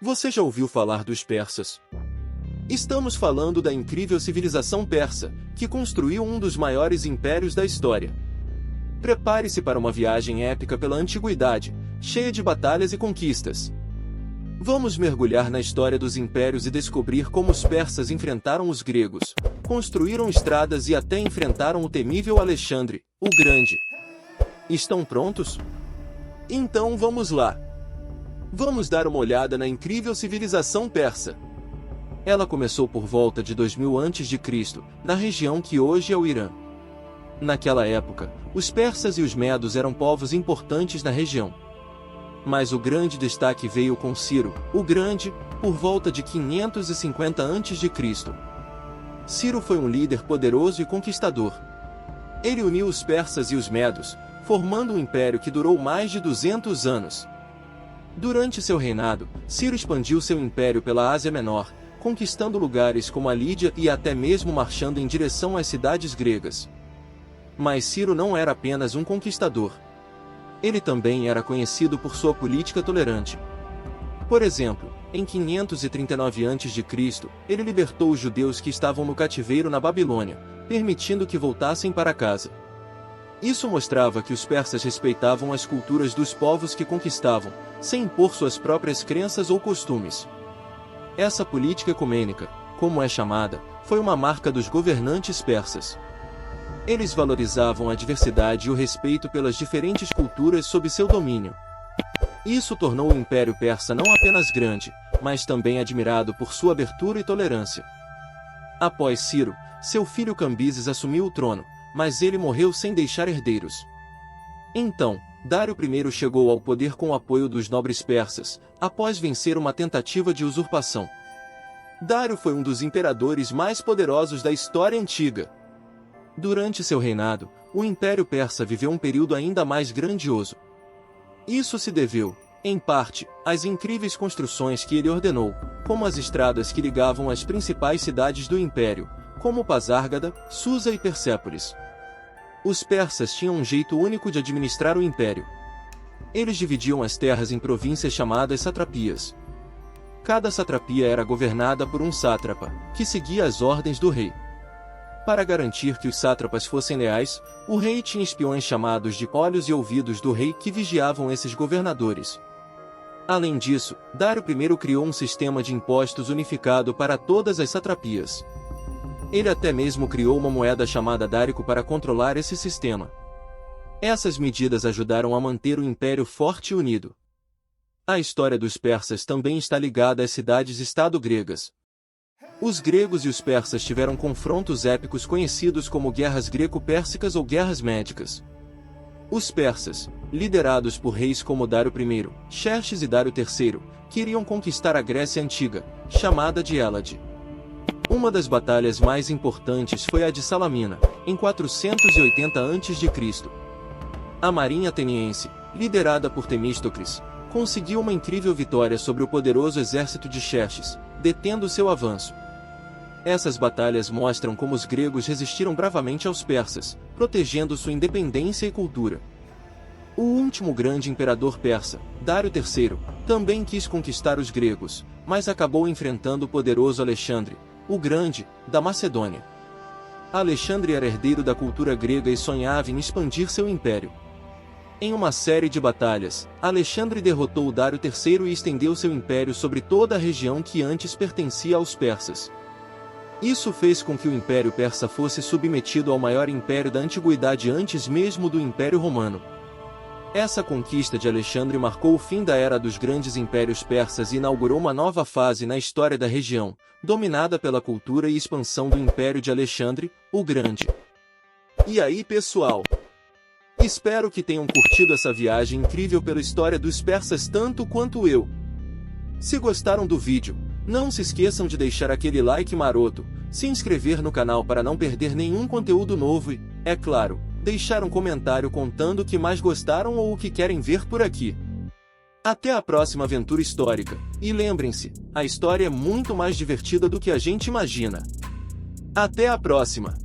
Você já ouviu falar dos persas? Estamos falando da incrível civilização persa, que construiu um dos maiores impérios da história. Prepare-se para uma viagem épica pela antiguidade, cheia de batalhas e conquistas. Vamos mergulhar na história dos impérios e descobrir como os persas enfrentaram os gregos, construíram estradas e até enfrentaram o temível Alexandre, o Grande. Estão prontos? Então vamos lá! Vamos dar uma olhada na incrível civilização persa. Ela começou por volta de 2000 a.C., na região que hoje é o Irã. Naquela época, os persas e os medos eram povos importantes na região. Mas o grande destaque veio com Ciro, o Grande, por volta de 550 a.C. Ciro foi um líder poderoso e conquistador. Ele uniu os persas e os medos, formando um império que durou mais de 200 anos. Durante seu reinado, Ciro expandiu seu império pela Ásia Menor, conquistando lugares como a Lídia e até mesmo marchando em direção às cidades gregas. Mas Ciro não era apenas um conquistador. Ele também era conhecido por sua política tolerante. Por exemplo, em 539 a.C., ele libertou os judeus que estavam no cativeiro na Babilônia, permitindo que voltassem para casa. Isso mostrava que os persas respeitavam as culturas dos povos que conquistavam, sem impor suas próprias crenças ou costumes. Essa política ecumênica, como é chamada, foi uma marca dos governantes persas. Eles valorizavam a diversidade e o respeito pelas diferentes culturas sob seu domínio. Isso tornou o Império Persa não apenas grande, mas também admirado por sua abertura e tolerância. Após Ciro, seu filho Cambises assumiu o trono, mas ele morreu sem deixar herdeiros. Então, Dário I chegou ao poder com o apoio dos nobres persas, após vencer uma tentativa de usurpação. Dário foi um dos imperadores mais poderosos da história antiga. Durante seu reinado, o Império Persa viveu um período ainda mais grandioso. Isso se deveu, em parte, às incríveis construções que ele ordenou, como as estradas que ligavam as principais cidades do Império, como Pasárgada, Susa e Persépolis. Os persas tinham um jeito único de administrar o império. Eles dividiam as terras em províncias chamadas satrapias. Cada satrapia era governada por um sátrapa, que seguia as ordens do rei. Para garantir que os sátrapas fossem leais, o rei tinha espiões chamados de olhos e ouvidos do rei que vigiavam esses governadores. Além disso, Dário I criou um sistema de impostos unificado para todas as satrapias. Ele até mesmo criou uma moeda chamada dárico para controlar esse sistema. Essas medidas ajudaram a manter o império forte e unido. A história dos persas também está ligada às cidades-estado gregas. Os gregos e os persas tiveram confrontos épicos conhecidos como guerras greco-pérsicas ou guerras médicas. Os persas, liderados por reis como Dário I, Xerxes e Dário III, queriam conquistar a Grécia Antiga, chamada de Hélade. Uma das batalhas mais importantes foi a de Salamina, em 480 a.C. A marinha ateniense, liderada por Temístocles, conseguiu uma incrível vitória sobre o poderoso exército de Xerxes, detendo seu avanço. Essas batalhas mostram como os gregos resistiram bravamente aos persas, protegendo sua independência e cultura. O último grande imperador persa, Dário III, também quis conquistar os gregos, mas acabou enfrentando o poderoso Alexandre, o Grande, da Macedônia. Alexandre era herdeiro da cultura grega e sonhava em expandir seu império. Em uma série de batalhas, Alexandre derrotou o Dário III e estendeu seu império sobre toda a região que antes pertencia aos persas. Isso fez com que o Império Persa fosse submetido ao maior império da antiguidade antes mesmo do Império Romano. Essa conquista de Alexandre marcou o fim da era dos grandes impérios persas e inaugurou uma nova fase na história da região, dominada pela cultura e expansão do Império de Alexandre, o Grande. E aí, pessoal? Espero que tenham curtido essa viagem incrível pela história dos persas tanto quanto eu. Se gostaram do vídeo, não se esqueçam de deixar aquele like maroto, se inscrever no canal para não perder nenhum conteúdo novo e, é claro, deixar um comentário contando o que mais gostaram ou o que querem ver por aqui. Até a próxima aventura histórica, e lembrem-se, a história é muito mais divertida do que a gente imagina. Até a próxima!